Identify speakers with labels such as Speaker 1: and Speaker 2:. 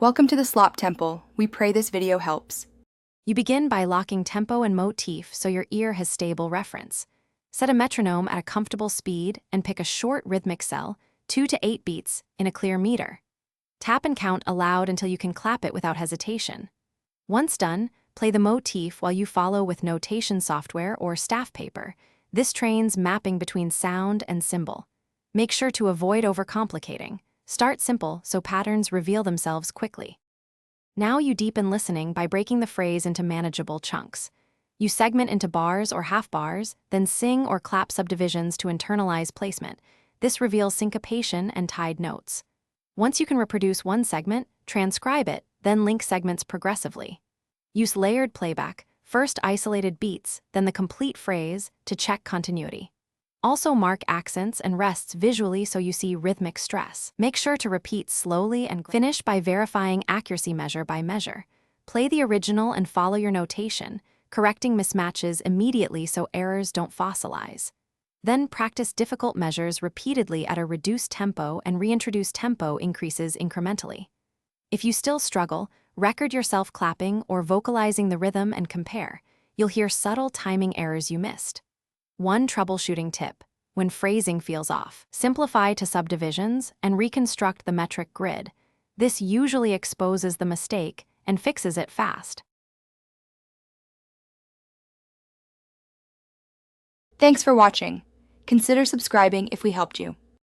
Speaker 1: Welcome to the Slop Temple. We pray this video helps.
Speaker 2: You begin by locking tempo and motif so your ear has stable reference. Set a metronome at a comfortable speed and pick a short rhythmic cell, 2 to 8 beats, in a clear meter. Tap and count aloud until you can clap it without hesitation. Once done, play the motif while you follow with notation software or staff paper. This trains mapping between sound and symbol. Make sure to avoid overcomplicating. Start simple so patterns reveal themselves quickly. Now you deepen listening by breaking the phrase into manageable chunks. You segment into bars or half bars, then sing or clap subdivisions to internalize placement. This reveals syncopation and tied notes. Once you can reproduce one segment, transcribe it, then link segments progressively. Use layered playback, first isolated beats, then the complete phrase, to check continuity. Also mark accents and rests visually so you see rhythmic stress. Make sure to repeat slowly and finish by verifying accuracy measure by measure. Play the original and follow your notation, correcting mismatches immediately so errors don't fossilize. Then practice difficult measures repeatedly at a reduced tempo and reintroduce tempo increases incrementally. If you still struggle, record yourself clapping or vocalizing the rhythm and compare. You'll hear subtle timing errors you missed. One troubleshooting tip: when phrasing feels off, simplify to subdivisions and reconstruct the metric grid. This usually exposes the mistake and fixes it fast.
Speaker 1: Thanks for watching. Consider subscribing if we helped you.